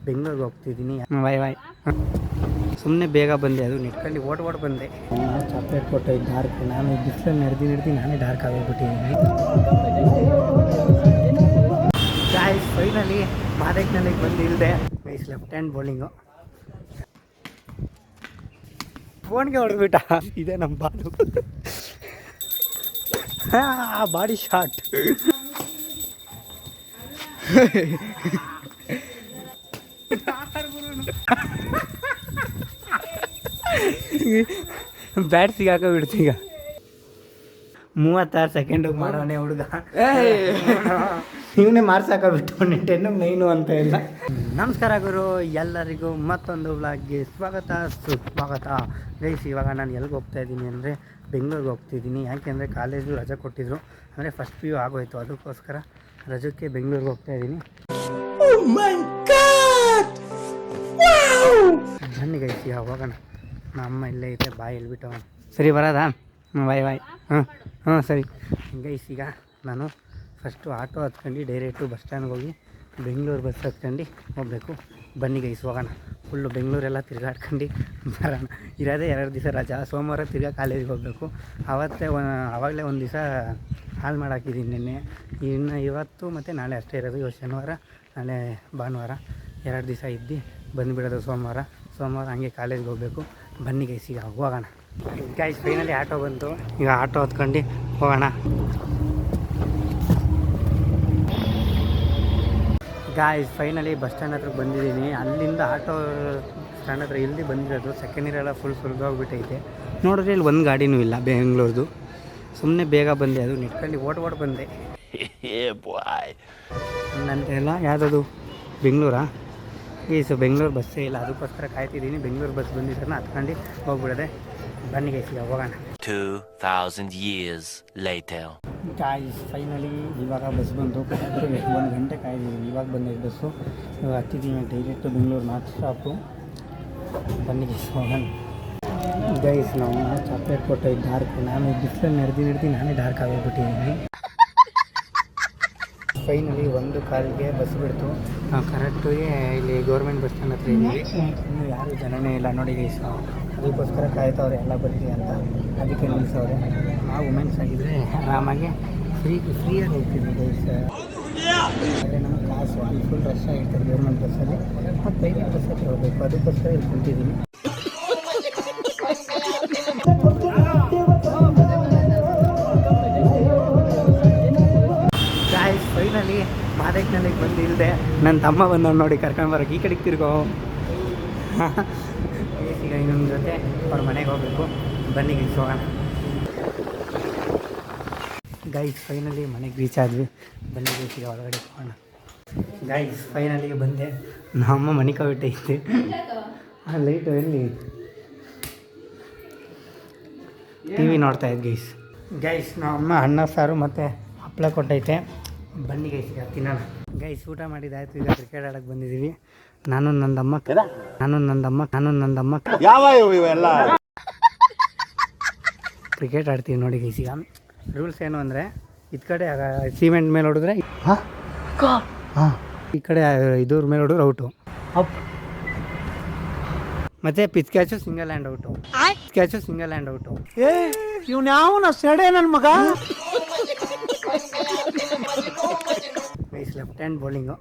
ಬೆಂಗಳೂರಿಗೆ ಹೋಗ್ತಿದ್ದೀನಿ. ಬಾಯ್ ಬಾಯ್. ಸುಮ್ಮನೆ ಬೇಗ ಬಂದೆ, ಅದು ನಿಟ್ಕೊಂಡು ಓಡ್ ಬಂದೆ. ಚಾಕ್ಲೇಟ್ ಕೊಟ್ಟು ಡಾರ್ಕ್, ನಾನು ಬಿಸಿಲಲ್ಲಿ ನಡೆದು ನಾನೇ ಡಾರ್ಕ್ ಆಗೋಗ್ಬಿಟ್ಟಿದ್ದೀನಿ. ಗಾಯ್ಸ್ ಫೈನಲಿ ಮಾದೇಕ್ನಲ್ಲಿಗೆ ಬಂದು ಇಲ್ಲದೆ ಗೈಸ್ ಲೆಫ್ಟ್ ಹ್ಯಾಂಡ್ ಬೌಲಿಂಗು. ಫೋನ್ಗೆ ಹೊಡೆದ್ಬಿಟ್ಟ. ಇದೆ ನಮ್ಮ ಬಾಲು. Body shot. ಬ್ಯಾಟ್ ಸಿಗಾಕ ಬಿಡ್ತೀಗ. 36 ಸೆಕೆಂಡಿಗೆ ಮಾಡೋನೆ ಹುಡುಗ. ಇವನೇ ಮಾರ್ಸಾಕಬಿಟ್ಟು 10 9 ಅಂತ ಇಲ್ಲ. ನಮಸ್ಕಾರ ಗುರು, ಎಲ್ಲರಿಗೂ ಮತ್ತೊಂದು ವ್ಲಾಗ್ಗೆ ಸುಸ್ವಾಗತ. ಗೈಸ್ ಇವಾಗ ನಾನು ಎಲ್ಲಿಗೆ ಹೋಗ್ತಾ ಇದ್ದೀನಿ ಅಂದರೆ ಬೆಂಗಳೂರಿಗೆ ಹೋಗ್ತಿದ್ದೀನಿ. ಯಾಕೆಂದರೆ ಕಾಲೇಜು ರಜೆ ಕೊಟ್ಟಿದ್ರು, ಅಂದರೆ ಫಸ್ಟ್ PU ಆಗೋಯ್ತು, ಅದಕ್ಕೋಸ್ಕರ ರಜಕ್ಕೆ ಬೆಂಗಳೂರಿಗೆ ಹೋಗ್ತಾ ಇದ್ದೀನಿ. ಬನ್ನಿ ಗೈಸ್ ಈಗ ಹೋಗೋಣ. ನಮ್ಮ ಇಲ್ಲೇ ಐತೆ, ಬಾಯ್ ಹೇಳ್ಬಿಟ್ಟು ಸರಿ ಬರೋದಾ? ಬಾಯ್ ಬಾಯ್. ಹಾಂ ಸರಿ ಗೈಸ್. ಈಗ ನಾನು ಫಸ್ಟು ಆಟೋ ಹತ್ಕೊಂಡು ಡೈರೆಕ್ಟು ಬಸ್ ಸ್ಟ್ಯಾಂಡ್ಗೆ ಹೋಗಿ ಬೆಂಗಳೂರು ಬಸ್ ಹತ್ಕೊಂಡು ಹೋಗಬೇಕು. ಬನ್ನಿ ಗೈಸ್ ಹೋಗೋಣ. ಫುಲ್ಲು ಬೆಂಗಳೂರೆಲ್ಲ ತಿರ್ಗಾಡ್ಕೊಂಡು ಬರೋಣ. ಇರೋದೇ 2 ದಿವಸ ರಜಾ, ಸೋಮವಾರ ತಿರ್ಗಾ ಕಾಲೇಜಿಗೆ ಹೋಗಬೇಕು. ಆವಾಗಲೇ ಒಂದು ದಿವಸ ಹಾಳು ಮಾಡಾಕಿದ್ದೀನಿ ನಿನ್ನೆ. ಇನ್ನು ಇವತ್ತು ಮತ್ತು ನಾಳೆ ಅಷ್ಟೇ ಇರೋದು. ಇವತ್ತು ಶನಿವಾರ, ನಾಳೆ ಭಾನುವಾರ, 2 ದಿವಸ ಇದ್ದು ಬಂದುಬಿಡೋದು ಸೋಮವಾರ ಹಂಗೆ ಕಾಲೇಜ್ಗೆ ಹೋಗಬೇಕು. ಬನ್ನಿ ಗೈಸ್ ಈಗ ಹೋಗೋಣ. ಗೈಸ್ ಫೈನಲಿ ಆಟೋ ಬಂತು, ಈಗ ಆಟೋ ಹತ್ಕೊಂಡು ಹೋಗೋಣ. ಗಾಯ್ಸ್ ಫೈನಲಿ ಬಸ್ ಸ್ಟ್ಯಾಂಡ್ ಹತ್ರ ಬಂದಿದ್ದೀನಿ. ಅಲ್ಲಿಂದ ಆಟೋ ಸ್ಟ್ಯಾಂಡ್ ಹತ್ರ ಇಲ್ಲಿ ಬಂದಿರೋದು. ಸೆಕೆಂಡ್ ಇಯರ್ ಎಲ್ಲ ಫುಲ್ ಸುರಿದೋಗ್ಬಿಟ್ಟೈತೆ. ನೋಡಿದ್ರೆ ಇಲ್ಲಿ ಒಂದು ಗಾಡಿನೂ ಇಲ್ಲ ಬೆಂಗಳೂರ್ದು. ಸುಮ್ಮನೆ ಬೇಗ ಬಂದೆ, ಅದು ನಿಟ್ಕೊಂಡು ಓಡ್ ಬಂದೆ. ನಂತೆಲ್ಲ ಯಾವುದದು ಬೆಂಗಳೂರಾ? ಸೊ ಬೆಂಗಳೂರು ಬಸ್ಸೇ ಇಲ್ಲ, ಅದಕ್ಕೋಸ್ಕರ ಕಾಯ್ತಿದ್ದೀನಿ. ಬೆಂಗಳೂರು ಬಸ್ ಬಂದಿದ್ದನ್ನು ಹತ್ಕೊಂಡು ಹೋಗ್ಬಿಡೋದೆ. ಬನ್ನಿ ಗೈಸ್ ಈಗ ಹೋಗೋಣ. 2000 years later. ಗಾಯ್ಸ್ ಫೈನಲಿ ಇವಾಗ ಬಸ್ ಬಂತು. 1 ಗಂಟೆ ಕಾಯ್ದಿದ್ದೀನಿ, ಇವಾಗ ಬಂದಿದ್ದು ಬಸ್ಸು. ಇವಾಗ ಹತ್ತಿದ್ದೀನಿ ಡೈರೆಕ್ಟು ಬೆಂಗಳೂರು ನಾರ್ತ್ ಸ್ಟಾಪು. ಬನ್ನಿ ಗೈಸ್ ಹೋಗೋಣ. ಗೈಸ್ ನಾವು ಚಾಕ್ಲೇಟ್ ಕೊಟ್ಟು ಡಾರ್ಕ್, ನಾನು ಬಿಸಿಲಲ್ಲಿ ನಡೆದು ನಾನೇ ಡಾರ್ಕ್ ಆಗೋಗ್ಬಿಟ್ಟಿದ್ದೀನಿ. ಫೈನಲಿ 1:15ಗೆ ಬಸ್ ಬಿಡ್ತು. ನಾವು ಕರೆಕ್ಟಿಗೆ ಇಲ್ಲಿ ಗೌರ್ಮೆಂಟ್ ಬಸ್ ಸ್ಟ್ಯಾಂಡ್ ಹತ್ರ ಇದ್ದೀವಿ. ಇನ್ನೂ ಯಾರೂ ಜನನೇ ಇಲ್ಲ ನೋಡಿ ಗೈಸ್. ಅದಕ್ಕೋಸ್ಕರ ಕಾಯ್ತವ್ರೆ ಎಲ್ಲ ಬರಲಿ ಅಂತ, ಅದಕ್ಕೆ ನಿಲ್ಲಿಸವ್ರೆ. ನಾವು ವುಮೆನ್ಸ್ ಆಗಿದ್ದರೆ ಆರಾಮಾಗಿ ಫ್ರೀಯಾಗಿ ಹೋಗ್ತೀವಿ ಗೈಸ್. ಆದರೆ ನಮ್ಗೆ ಕಾಸು ಅಲ್ಲಿ ಫುಲ್ ರಶ್ ಆಗಿರ್ತಾರೆ ಗೌರ್ಮೆಂಟ್ ಬಸ್ಸಲ್ಲಿ, ಮತ್ತು ಪ್ರೈವೇಟ್ ಬಸ್ಸಲ್ಲಿ ಹೋಗಬೇಕು. ಅದಕ್ಕೋಸ್ಕರ ಇಲ್ಲಿ ಕುಂತಿದ್ದೀನಿ. ಗಾಯ್ಸ್ ಫೈನಲಿ ಮಾದೇಕ್ನಲ್ಲಿಗೆ ಬಂದು ಇಲ್ಲದೆ ನನ್ನ ತಮ್ಮ ಬಂದವ್ನು ನೋಡಿ ಕರ್ಕೊಂಡ್ಬರೋಕೆ. ಈ ಕಡೆಗೆ ತಿರ್ಗೋ. ಈಗ ಇನ್ನೊಂದು ಜೊತೆ ಅವ್ರ ಮನೆಗೆ ಹೋಗಬೇಕು. ಬನ್ನಿ ಗೈಸ್ ಹೋಗೋಣ. ಗೈಸ್ ಫೈನಲಿ ಮನೆಗೆ ರೀಚ್ ಆದ್ವಿ. ಬನ್ನಿ ಗೈಸ್ ಈಗ ಹೊರಗಡೆ ಹೋಗೋಣ. ಗೈಸ್ ಫೈನಲಿ ಬಂದೆ. ನಮ್ಮಮ್ಮ ಮನೆ ಕವಿಟ್ಟೈತೆ. ಲೈಟು ಎಲ್ಲಿ TV ನೋಡ್ತಾ ಇದ್ದು ಗೈಸ್. ನಮ್ಮಮ್ಮ ಅನ್ನ ಸಾರು ಮತ್ತು ಹಪ್ಪಳ ಕೊಟ್ಟೈತೆ. ಬನ್ನಿ ಗೈಸ್ ಈಗ ತಿನ್ನೋಣ. ಗೈಸ್ ಊಟ ಮಾಡಿದ್ದಾಯ್ತು, ಈಗ ಕ್ರಿಕೆಟ್ ಆಡೋಕ್ಕೆ ಬಂದಿದ್ದೀವಿ. ನಾನು ನಂದಮ್ಮ ಯಾವ ಇವೆಲ್ಲ ಕ್ರಿಕೆಟ್ ಆಡ್ತೀವಿ ನೋಡಿ ಗೈಸ್. ಈಗ ರೂಲ್ಸ್ ಏನು ಅಂದರೆ, ಇದು ಕಡೆ ಸಿಮೆಂಟ್ ಮೇಲೆ ಹೊಡಿದ್ರೆ ಈ ಕಡೆ ಇದ್ರ ಮೇಲೆ ಹೊಡಿದ್ರೆ ಔಟು, ಮತ್ತು pitch catch single hand out. ಇವ್ನು ಯಾವನ ಸೆಡೆ ನನ್ನ ಮಗ. Guys left hand bowling.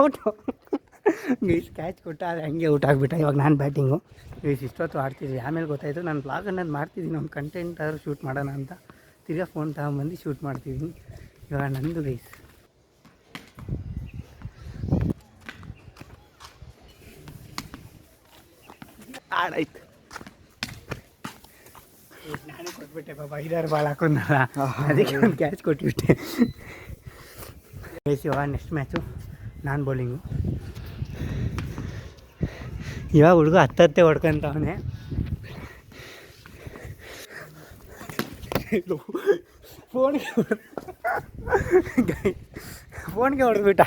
Out guys. Catch ಕೊಟ್ಟ ಆದರೆ ಹಂಗೆ ಔಟ್ ಆಗಿಬಿಟ್ಟ. ಇವಾಗ ನಾನು ಬ್ಯಾಟಿಂಗು ಗೈಸ್. ಇಷ್ಟೊತ್ತು ಆಡ್ತಿದ್ವಿ, ಆಮೇಲೆ ಗೊತ್ತಾಯಿತು ನಾನು ಬ್ಲಾಗ್ ಅನ್ನೋದು ಮಾಡ್ತಿದ್ದೀನಿ, ಒಂದು ಕಂಟೆಂಟ್ ಆದರೂ ಶೂಟ್ ಮಾಡೋಣ ಅಂತ. ತಿರ್ಗಾ ಫೋನ್ ತಗೊಂಬಂದು ಶೂಟ್ ಮಾಡ್ತಿದ್ದೀನಿ. ಇವಾಗ ನಂದು ಗೈಸ್. ಆಡಾಯ್ತು, ನಾನೇ ಕೊಟ್ಬಿಟ್ಟೆ ಪಾಪ. 5-6 ಬಾಲ್ ಹಾಕೊಂಡಲ್ಲ, ಅದಕ್ಕೆ ಒಂದು ಕ್ಯಾಚ್ ಕೊಟ್ಬಿಟ್ಟೆ ಗೈಸ್. ಇವಾಗ ನೆಕ್ಸ್ಟ್ ಮ್ಯಾಚು ನಾನು ಬೌಲಿಂಗು. ಇವಾಗ ಹುಡುಗ ಹತ್ತತ್ತೆ ಹೊಡ್ಕೊಂತವನೇ. ಫೋನ್ಗೆ ಹೊಡೆದ್ಬಿಟ್ಟ.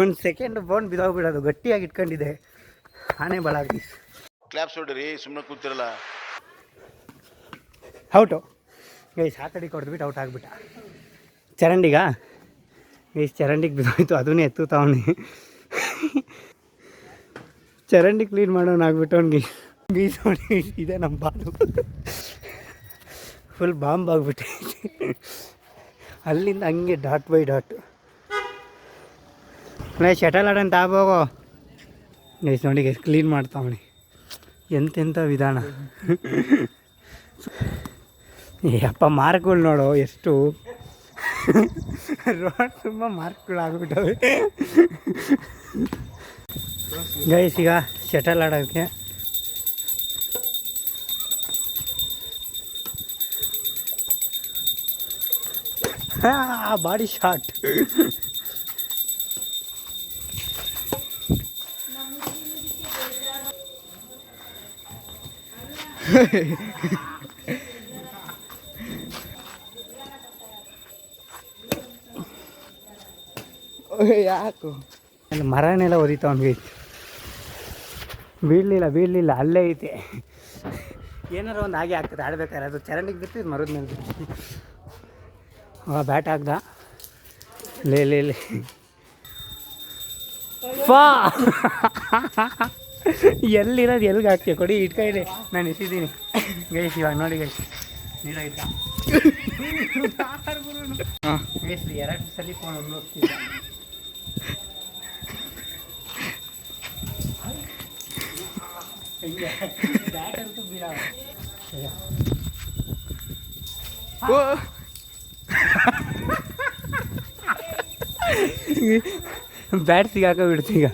1 ಸೆಕೆಂಡ್ ಫೋನ್ ಬಿದ್ದೋಗ್ಬಿಡೋದು. ಗಟ್ಟಿಯಾಗಿ ಇಟ್ಕೊಂಡಿದ್ದೆ, ಆನೆ ಬಲಾಗಿ ಕ್ಲಾಪ್ಸ್ ಹೊಡ್ರಿ, ಸುಮ್ಮನೆ ಕೂತಿರಲ್ಲ. Out guys. ಆ ಕಡೆ ಹೊಡೆದ್ಬಿಟ್ಟು ಔಟ್ ಆಗಿಬಿಟ್ಟ. ಚರಂಡಿಗ ಗೈಸ್ ಚರಂಡಿಗೆ ಬಿದ್ದೋಯ್ತು, ಅದನ್ನೇ ಎತ್ತುತ್ತಾವನಿ. ಚರಂಡಿ ಕ್ಲೀನ್ ಮಾಡೋನು ಆಗ್ಬಿಟ್ಟವ್ನಿಗೆ. ಗೈಸ್ ನೋಡಿ ಇದೆ ನಮ್ಮ ಬಾಲು, ಫುಲ್ ಬಾಂಬ್ ಆಗಿಬಿಟ್ಟೈತೆ. ಅಲ್ಲಿಂದ ಹಂಗೆ ಡಾಟ್ ಬೈ ಡಾಟ್. ಶಟಲ್ ಆಡಂತ ಆಗೋಗೋ. ಗೈಸ್ ನೋಡಿ ಗೈಸ್ ಕ್ಲೀನ್ ಮಾಡ್ತಾವಣಿ. ಎಂತೆಂಥ ವಿಧಾನ. ಅಪ್ಪ ಮಾರ್ಕ್ಗಳು ನೋಡು ಎಷ್ಟು. ರೋಡ್ ತುಂಬ ಮಾರ್ಕ್ಗಳು ಆಗ್ಬಿಟ್ಟವೆ. ಗೈಸ್ ಈಗ ಶಟಲ್ ಆಡೋಕ್ಕೆ ಬಾಡಿ ಶಾಟ್. ಯಾಕು ಅಲ್ಲಿ ಮರನೆಲ್ಲ ಒದಿತಾವನ್ಗೆ. ಬೀಳಲಿಲ್ಲ ಅಲ್ಲೇ ಐತೆ. ಏನಾರು ಒಂದು ಹಾಗೆ ಆಗ್ತದೆ ಆಡ್ಬೇಕಾದ್ರೆ. ಅದು ಚರಂಡಿಗೆ ಬಿತ್ತು, ಮರದ ಮೇಲೆ ಬಿತ್ತು. ಬ್ಯಾಟ್ ಹಾಕ್ದ. ಲೇ ಫಾ. ಎಲ್ಲಿರೋದು ಎಲ್ಲಿಗೆ ಹಾಕ್ತೀಯ ಕೊಡಿ, ಇಟ್ಕೊಳ್ಳಿ, ನಾನು ಎಸಿದ್ದೀನಿ. ಗೈಸ್ ಇವಾಗ ನೋಡಿ ಗೈಸ್ ನೀರಾಯ್ತಾ. ಗೈಸ್ 2 ಸಲ ಫೋನ್ ಒಂದು ಹೋಗ್ತಿದ್ದ. ಬ್ಯಾಟ್ ಅಂತೂ ಬೀಳ. ಬ್ಯಾಟ್ ಸಿಗಾಕ ಬಿಡ್ತೀಗ.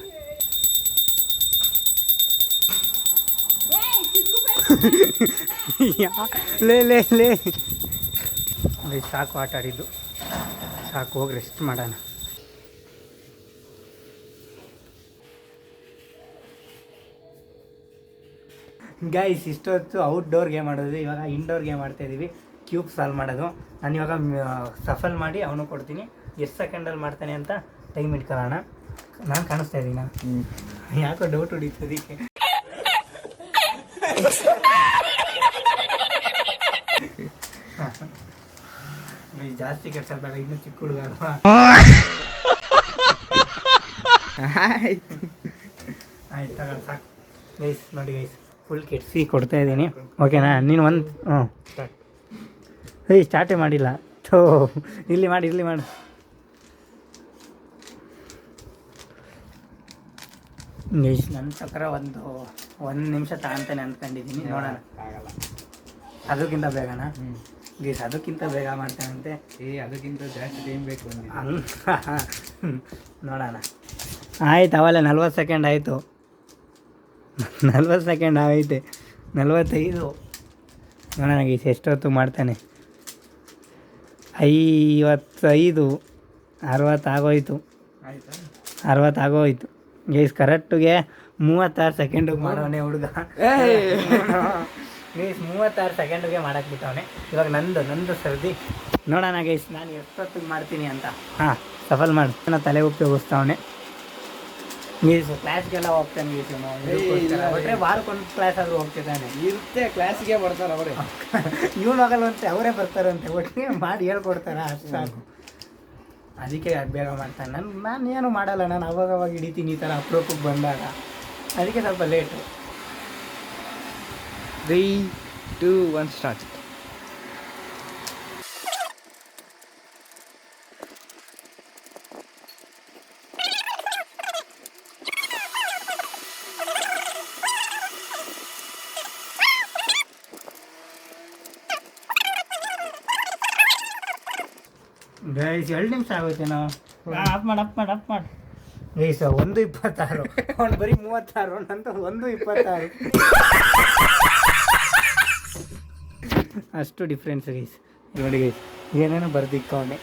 ಲೇ ಸಾಕು ಆಟ ಆಡಿದ್ದು, ಸಾಕು, ಹೋಗಿ ರೆಸ್ಟ್ ಮಾಡೋಣ. ಗೈಸ್ ಇಷ್ಟೊತ್ತು ಔಟ್ಡೋರ್ ಗೇಮ್ ಆಡೋದು, ಇವಾಗ ಇಂಡೋರ್ ಗೇಮ್ ಆಡ್ತಾಯಿದ್ದೀವಿ. ಕ್ಯೂಬ್ ಸಾಲ್ವ್ ಮಾಡೋದು. ನಾನು ಇವಾಗ ಸಫಲ್ ಮಾಡಿ ಅವನು ಕೊಡ್ತೀನಿ. ಎಷ್ಟು ಸೆಕೆಂಡಲ್ಲಿ ಮಾಡ್ತಾನೆ ಅಂತ ಟೈಮ್ ಇಟ್ಕೊಳ್ಳೋಣ. ನಾನು ಕಾಣಿಸ್ತಾ ಇದ್ದೀನ, ಯಾಕೋ ಡೌಟ್ ಹೊಡೀತದಕ್ಕೆ. ಜಾಸ್ತಿ ಕೆಟ್ಟ ಬೇಡ, ಇನ್ನೂ ಚಿಕ್ಕ ಹುಡುಗ ಅಲ್ವಾ. ಆಯ್ತು ತಗೊಂಡು ಸಾಕು. ಗೈಸ್ ನೋಡಿ ಗೈಸ್ ಫುಲ್ ಕೆಡಿಸಿ ಕೊಡ್ತಾ ಇದ್ದೀನಿ, ಓಕೆನಾ? ನೀನು ಒಂದು ಸ್ಟಾರ್ಟೇ ಮಾಡಿಲ್ಲ. ಥೋ, ಇಲ್ಲಿ ಮಾಡಿ ಗೈಸ್ ನನ್ನ ಪ್ರಕಾರ ಒಂದು ನಿಮಿಷ ತಗೊಂತಾನೆ ಅಂದ್ಕೊಂಡಿದ್ದೀನಿ. ನೋಡೋಣ, ಅದಕ್ಕಿಂತ ಬೇಗನಾ? ಗೈಸ್ ಅದಕ್ಕಿಂತ ಬೇಗ ಮಾಡ್ತಾನಂತೆ. ಅದಕ್ಕಿಂತ ಜಾಸ್ತಿ ಟೈಮ್ ಬೇಕು ನೋಡೋಣ. ಆಯ್ತು, ಅವಲ್ಲ 40 ಸೆಕೆಂಡ್ ಆಯಿತು. 40 ಸೆಕೆಂಡ್ ಆಗೈತೆ. 45. ನೋಡೋಣ ಗೈಸ್ ಎಷ್ಟೊತ್ತು ಮಾಡ್ತಾನೆ. 55, 60 ಆಗೋಯ್ತು. 60 ಆಗೋಯ್ತು ಗೈಸ್. ಕರೆಕ್ಟಿಗೆ 36 ಸೆಕೆಂಡಿಗೆ ಮಾಡೋನೆ ಹುಡುಗ. ಗೈಸ್ 36 ಸೆಕೆಂಡಿಗೆ ಮಾಡಕ್ಕೆ ಬಿಟ್ಟವನೆ. ಇವಾಗ ನಂದು ಸರ್ದಿ. ನೋಡೋಣ ಗೈಸ್ ನಾನು ಎಷ್ಟೊತ್ತಿಗೆ ಮಾಡ್ತೀನಿ ಅಂತ. ಹಾಂ, ಸಫಲ್ ಮಾಡಿ. ನಾನು ತಲೆ ಉಪಯೋಗಿಸ್ತಾವನೆ ಗೈಸ್. ಕ್ಲಾಸ್ಗೆಲ್ಲ ಹೋಗ್ತಾನೆ ಗೈಸ್. ಒಟ್ಟರೆ ವಾರಕ್ಕೊಂದು ಕ್ಲಾಸ್ ಆದರೂ ಹೋಗ್ತಿದ್ದಾನೆ. ಇರುತ್ತೆ, ಕ್ಲಾಸಿಗೆ ಬರ್ತಾರೆ ಅವರೇ. ಇವನು ಹೋಗಲ್ವಂತೆ, ಅವರೇ ಬರ್ತಾರಂತೆ. ಒಟ್ಟಿಗೆ ಮಾಡಿ ಹೇಳ್ಕೊಡ್ತಾರೆ, ಅಷ್ಟು ಸಾಕು. ಅದಕ್ಕೆ ಬೇಗ ಮಾಡ್ತಾನೆ. ನಾನು ಏನು ಮಾಡಲ್ಲ, ನಾನು ಅವಾಗ ಹಿಡಿತೀನಿ ಈ ಥರ ಅಪ್ರೂಪಕ್ಕೆ ಬಂದಾಗ. ಅದಕ್ಕೆ ಸ್ವಲ್ಪ ಲೇಟು. 3, 2, 1 ಸ್ಟಾರ್ಟ್. ಗೈಸ್ 2 ನಿಮಿಷ ಆಗುತ್ತೆ. ನಾವು ಅಪ್ ಮಾಡಿ ಗೈಸ್ 1:26. ಅವ್ನು ಬರೀ 36, ನಂತ 1:26. ಅಷ್ಟು ಡಿಫ್ರೆನ್ಸ್ ಗೈಸ್. ನೋಡಿ ಗೈಸ್ ಏನೇನೋ ಬರ್ದಿಕ್ಕವನೆ.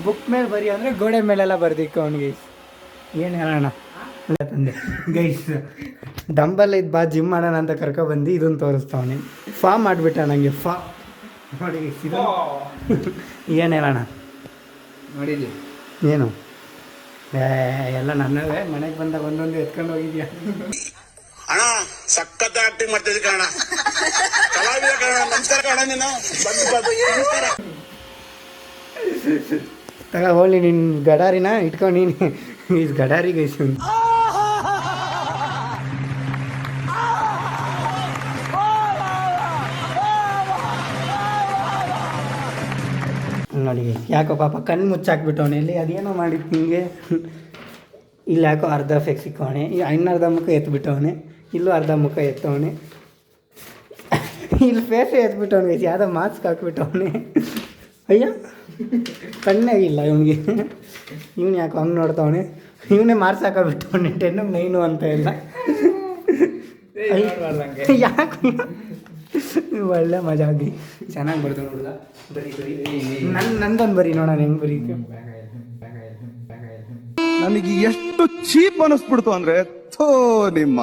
ಬುಕ್ ಮೇಲೆ ಬರೀ ಅಂದರೆ ಗೋಡೆ ಮೇಲೆಲ್ಲ ಬರ್ದಿಕ್ಕವನು ಗೈಸ್. ಏನು ಹೇಳೋಣ ತಂದೆ ಗೈಸ್. ಡಂಬಲ್ ಇದು ಬಾ ಜಿಮ್ ಮಾಡೋಣ ಅಂತ ಕರ್ಕೊಬಂದು ಇದನ್ನು ತೋರಿಸ್ತಾವನೆ. ಫಾರ್ಮ್ ಮಾಡಿಬಿಟ್ಟ ನನಗೆ. ನೋಡಿ ಗೈಸ್ ಇದು ಏನು ಹೇಳೋಣ. ನೋಡಿದ್ವಿ ಏನು ಎಲ್ಲ ನನ್ನವೇ. ಮನೆಗೆ ಬಂದಾಗ ಒಂದೊಂದು ಎತ್ಕೊಂಡು ಹೋಗಿದ್ಯಾ ಅಣ್ಣ? ಸಖತ್ ಆಕ್ಟಿಂಗ್ ಮಾಡ್ತಿದ್ದೆ ಕಣ, ಕಲಾವಿದ ಕಣ. ನಮಸ್ಕಾರ ಕಣ, ನೀನು ತಗ ಹೋಗ್ಲಿ ನಿನ್ನ ಗಡಾರಿನ ಇಟ್ಕೊಂಡು ನೀನು ಈಸ್ ಗಡಾರಿ ಗೈಸು ನೋಡಿ ಯಾಕೋ ಪಾಪ ಕಣ್ಣು ಮುಚ್ಚಾಕ್ಬಿಟ್ಟವನೆ ಇಲ್ಲಿ ಅದೇನೋ ಮಾಡಿತ್ತು ನಿಮಗೆ ಇಲ್ಲಿ ಯಾಕೋ ಅರ್ಧ ಫೆಕ್ ಸಿಕ್ಕವಣೆ ಇನ್ನರ್ಧ ಮುಖ ಎತ್ಬಿಟ್ಟವನೆ ಇಲ್ಲೂ ಅರ್ಧ ಮುಖ ಎತ್ತವನೆ ಇಲ್ಲಿ ಫೇಸೇ ಎತ್ಬಿಟ್ಟವನಿಗೆ ಯಾವುದೋ ಮಾಸ್ಕ್ ಹಾಕ್ಬಿಟ್ಟವನೆ ಅಯ್ಯ ಕಣ್ಣೇ ಇಲ್ಲ ಇವನಿಗೆ ಇವನು ಯಾಕೆ ಹಂಗೆ ನೋಡ್ತಾವನೆ ಇವನೇ ಮಾರ್ಕ್ಸ್ ಹಾಕೋಬಿಟ್ಟವನೆ 10 9 ಅಂತ ಎಲ್ಲ ಯಾಕೆ ಒಳ್ಳೆ ಮಜಾ ಆಗಿ ಚೆನ್ನಾಗಿ ಬರ್ತಾವೆ ನೋಡಿದ ಬರೀ ನಂದೊಂದು ಬರೀ ನೋಡೋಣ ಹೆಂಗೆ ಬರೀ ನನಗೆ ಎಷ್ಟು ಚೀಪ್ ಅನಿಸ್ಬಿಡ್ತು ಅಂದ್ರೆ ಥೋ ನಿಮ್ಮ